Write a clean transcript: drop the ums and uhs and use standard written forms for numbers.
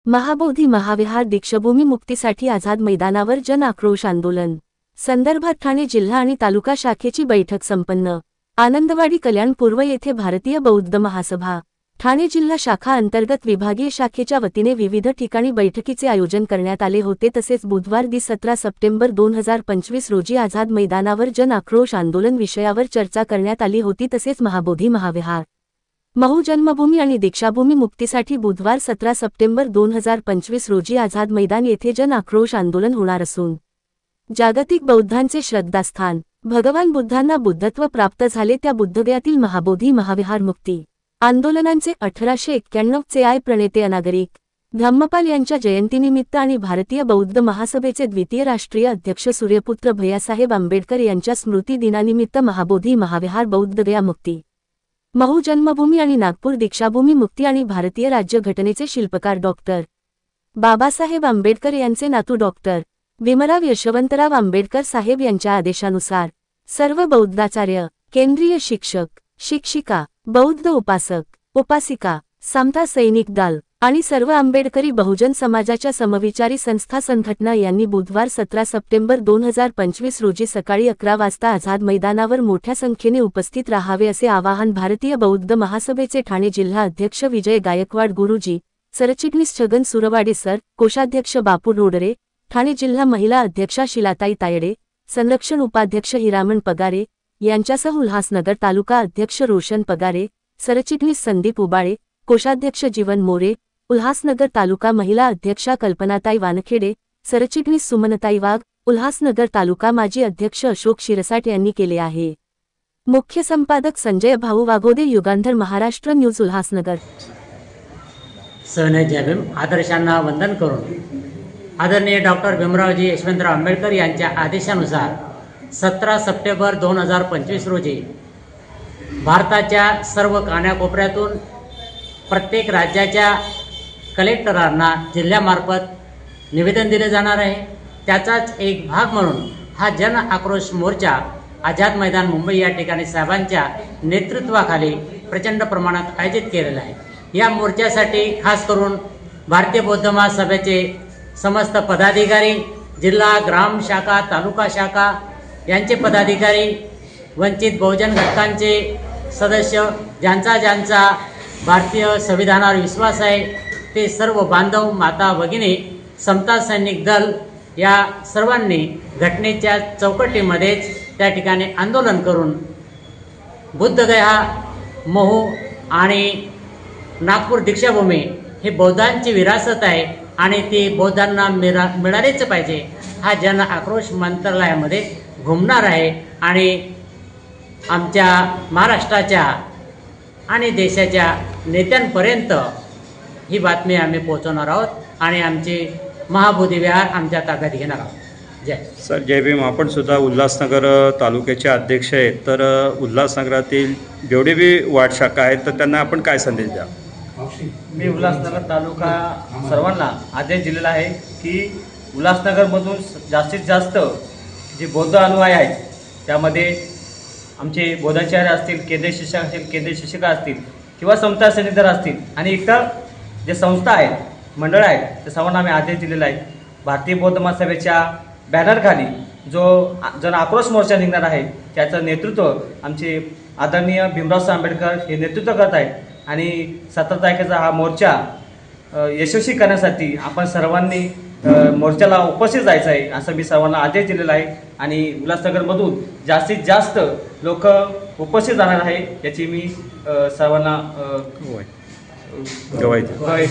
महाबोधी महाविहार दीक्षाभूमी मुक्तीसाठी आझाद मैदानावर जन आक्रोश आंदोलन संदर्भात ठाणे जिल्हा आणि तालुका शाखेची बैठक संपन्न। आनंदवाडी कल्याण पूर्व येथे भारतीय बौद्ध महासभा ठाणे जिल्हा शाखा अंतर्गत विभागीय शाखेच्या वतीने विविध ठिकाणी बैठकीचे आयोजन करण्यात आले होते। तसेच बुधवार 17 सप्टेंबर 2025 रोजी आझाद मैदानावर जन आक्रोश आंदोलन विषयावर चर्चा करण्यात आली होती। तसेच महाबोधी महाविहार महू जन्मभूमी आणि दीक्षाभूमी मुक्तीसाठी बुधवार 17 सप्टेंबर 2025 रोजी आझाद मैदान येथे जन आक्रोश आंदोलन होणार असून जागतिक बौद्धांचे श्रद्धास्थान भगवान बुद्धांना बुद्धत्व प्राप्त झाले त्या बुद्धगयातील महाबोधी महाविहार मुक्ती आंदोलनांचे 1891 चे प्रणेते अनागरिक धम्मपाल यांच्या जयंतीनिमित्त आणि भारतीय बौद्ध महासभेचे द्वितीय राष्ट्रीय अध्यक्ष सूर्यपुत्र भैयासाहेब आंबेडकर यांच्या स्मृती दिनानिमित्त महाबोधी महाविहार बौद्धगया मुक्ती महू जन्मभूमी आणि नागपूर दीक्षाभूमी मुक्ती आणि भारतीय राज्यघटनेचे शिल्पकार डॉक्टर बाबासाहेब आंबेडकर यांचे नातू डॉक्टर भीमराव यशवंतराव आंबेडकर साहेब यांच्या आदेशानुसार सर्व बौद्धाचार्य केंद्रीय शिक्षक शिक्षिका बौद्ध उपासक उपासिका समता सैनिक दल आणि सर्व आंबेडकरी बहुजन समाजाच्या समविचारी संस्था संघटना यांनी बुधवार 17 सप्टेंबर 2025 रोजी सकाळी 11 वाजता आझाद मैदानावर मोठ्या संख्येने उपस्थित राहावे असे आवाहन भारतीय बौद्ध महासभेचे ठाणे जिल्हा अध्यक्ष विजय गायकवाड गुरुजी सरचिटणीस छगन सुरवाडे सर कोषाध्यक्ष बापू रोडरे ठाणे जिल्हा महिला अध्यक्षा शिलाताई तायडे संरक्षण उपाध्यक्ष हिरामण पगारे यांच्यासह उल्हासनगर तालुका अध्यक्ष रोशन पगारे सरचिटणीस संदीप उबाळे कोषाध्यक्ष जीवन मोरे उल्हासनगर तालुका महिला अध्यक्षा कल्पनाताई वानखेडे सरचिटणीस सुमनताई वाघ उल्हासनगर तालुका माजी अध्यक्ष अशोक शिरसाट यांनी केले आहे। मुख्य संपादक संजय भाऊ वाघोदे युगांधर महाराष्ट्र न्यूज उल्हासनगर। सहने जय भीम आदर्शांना वंदन करून आदरणीय डॉक्टर भीमरावजी यशवंतराव आंबेडकर यांच्या आदेशानुसार 17 सप्टेंबर 2025 रोजी भारताच्या सर्व कानाकोपऱ्यातून प्रत्येक राज्याच्या कलेक्टरांना जिल्ह्यामार्फत निवेदन दिले जाणार आहे। त्याचाच एक भाग म्हणून हा जन आक्रोश मोर्चा आझाद मैदान मुंबई या ठिकाणी साहेबांच्या नेतृत्वाखाली प्रचंड प्रमाणात आयोजित केलेला आहे। या मोर्चासाठी खास करून भारतीय बौद्ध महासभेचे समस्त पदाधिकारी जिल्हा ग्राम शाखा तालुका शाखा यांचे पदाधिकारी वंचित बहुजन घटकांचे सदस्य ज्यांचा भारतीय संविधानावर विश्वास आहे ते सर्व बांधव माता भगिनी समता सैनिक दल या सर्वांनी घटनेच्या चौकटीमध्येच त्या ठिकाणी आंदोलन करून बुद्धगया महू आणि नागपूर दीक्षाभूमी हे बौद्धांची विरासत आहे आणि ती बौद्धांना मिळालेच पाहिजे हा जन आक्रोश मंत्रालयामध्ये घुमणार आहे आणि आमच्या महाराष्ट्राच्या आणि देशाच्या नेत्यांपर्यंत ही बातमी आम्ही पोहोचवणार आहोत आणि आमचे महाबोधी विहार आमच्या ताब्यात घेणार आहोत। जय सर जय भीम। आपण सुद्धा उल्हासनगर तालुक्याचे अध्यक्ष आहेत, तर उल्हासनगरातील जेवढे बी वार्ड शाखा आहेत तर त्यांना आपण काय संदेश द्या? मी उल्हासनगर तालुका सर्वांना आदेश दिलेला आहे की उल्हासनगरमधून जास्तीत जास्त जे बौद्ध अनुयायी आहेत त्यामध्ये आमचे बौद्धाचार्य असतील, केंद्रीय शिक्षक असतील, केंद्रीय शिक्षिका असतील किंवा समता सैनिक दल असतील आणि इतर जे संस्था आहेत मंडळ आहेत त्या सर्वांना आम्ही आदेश दिलेला आहे। भारतीय बौद्ध महासभेच्या बॅनरखाली जो जन आक्रोश मोर्चा निघणार आहे त्याचं नेतृत्व आमचे आदरणीय भीमराव आंबेडकर हे नेतृत्व करत आहेत आणि 17 तारखेचा हा मोर्चा यशस्वी करण्यासाठी आपण सर्वांनी मोर्चाला उपस्थित जायचं आहे असं मी सर्वांना आदेश दिलेला आहे आणि उल्हासनगरमधून जास्तीत जास्त लोक उपस्थित जाणार आहे याची मी सर्वांना गवाही